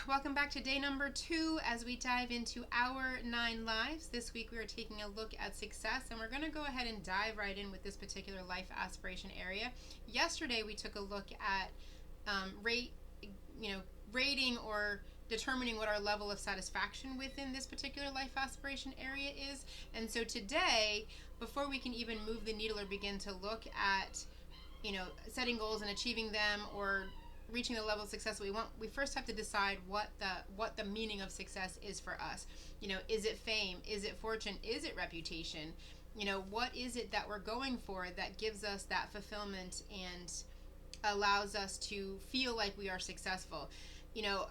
welcome back to day number 2 as we dive into our 9 lives. This week we are taking a look at success, and we're going to go ahead and dive right in with this particular life aspiration area. Yesterday we took a look at rating or determining what our level of satisfaction within this particular life aspiration area is. And so today, before we can even move the needle or begin to look at setting goals and achieving them or reaching the level of success we want, we first have to decide what the meaning of success is for us. Is it fame? Is it fortune? Is it reputation? What is it that we're going for that gives us that fulfillment and allows us to feel like we are successful?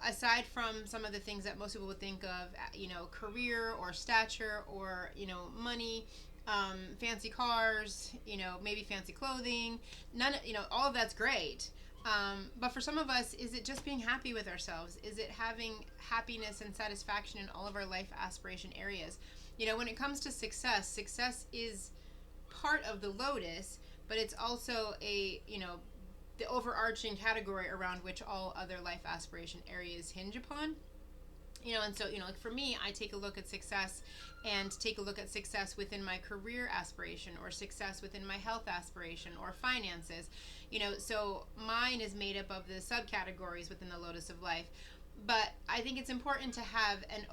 Aside from some of the things that most people would think of, career or stature or, money, fancy cars, maybe fancy clothing, all of that's great. But for some of us, is it just being happy with ourselves? Is it having happiness and satisfaction in all of our life aspiration areas? When it comes to success is part of the lotus, but it's also the overarching category around which all other life aspiration areas hinge upon. And so, like for me, I take a look at success and take a look at success within my career aspiration or success within my health aspiration or finances. So mine is made up of the subcategories within the Lotus of Life. But I think it's important to have an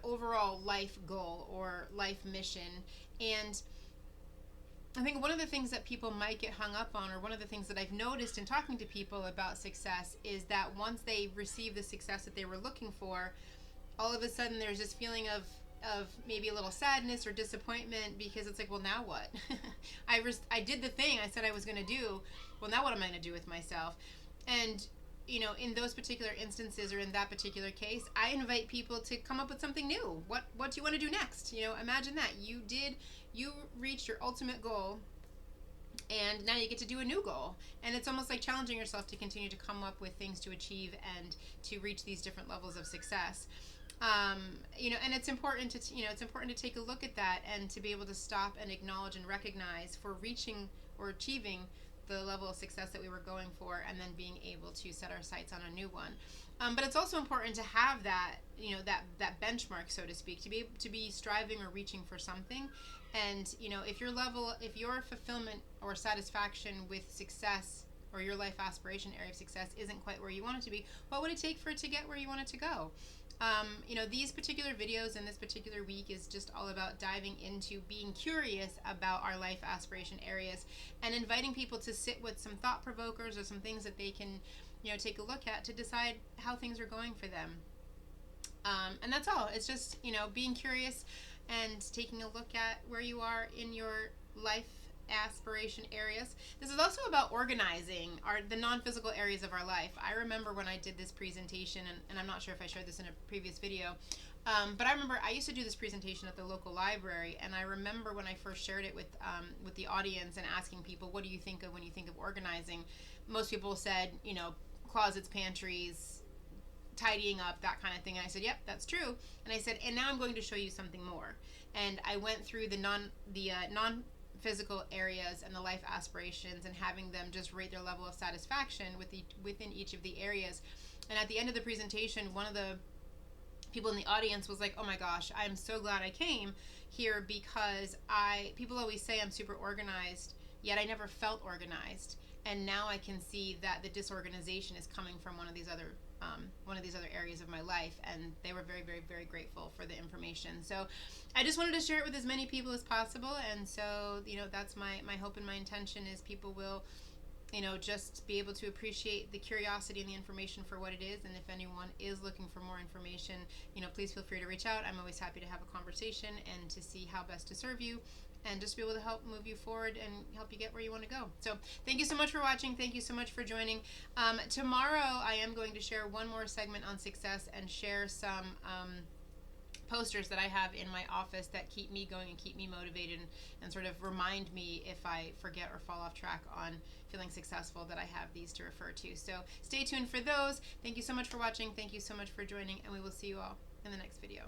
overall life goal or life mission. And I think one of the things that people might get hung up on, or one of the things that I've noticed in talking to people about success, is that once they receive the success that they were looking for, all of a sudden there's this feeling of maybe a little sadness or disappointment, because it's like, well, now what? I did the thing I said I was going to do. Well, now what am I going to do with myself? And in those particular instances, or in that particular case, I invite people to come up with something new. What do you want to do next? Imagine that you reached your ultimate goal, and now you get to do a new goal. And it's almost like challenging yourself to continue to come up with things to achieve and to reach these different levels of success. And it's important to take a look at that and to be able to stop and acknowledge and recognize for reaching or achieving the level of success that we were going for, and then being able to set our sights on a new one. But it's also important to have that, that benchmark, so to speak, to be striving or reaching for something. And if your fulfillment or satisfaction with success, or your life aspiration area of success, isn't quite where you want it to be, what would it take for it to get where you want it to go? These particular videos and this particular week is just all about diving into being curious about our life aspiration areas and inviting people to sit with some thought provokers or some things that they can, take a look at to decide how things are going for them. And that's all. It's just, being curious and taking a look at where you are in your life aspiration areas. This is also about organizing the non-physical areas of our life. I remember when I did this presentation, and I'm not sure if I shared this in a previous video, but I remember I used to do this presentation at the local library, and I remember when I first shared it with the audience and asking people, what do you think of when you think of organizing? Most people said, closets, pantries, tidying up, that kind of thing. And I said, yep, that's true. And I said, and now I'm going to show you something more. And I went through the non-physical areas and the life aspirations, and having them just rate their level of satisfaction within each of the areas. And at the end of the presentation, one of the people in the audience was like, oh my gosh, I'm so glad I came here, because people always say I'm super organized, yet I never felt organized. And now I can see that the disorganization is coming from one of these other areas of my life, and they were very, very, very grateful for the information. So I just wanted to share it with as many people as possible, and so that's my hope and my intention is people will just be able to appreciate the curiosity and the information for what it is. And if anyone is looking for more information, please feel free to reach out. I'm always happy to have a conversation and to see how best to serve you, and just be able to help move you forward and help you get where you want to go. So thank you so much for watching. Thank you so much for joining. Tomorrow I am going to share one more segment on success and share some posters that I have in my office that keep me going and keep me motivated, and sort of remind me if I forget or fall off track on feeling successful, that I have these to refer to. So stay tuned for those. Thank you so much for watching. Thank you so much for joining, and we will see you all in the next video.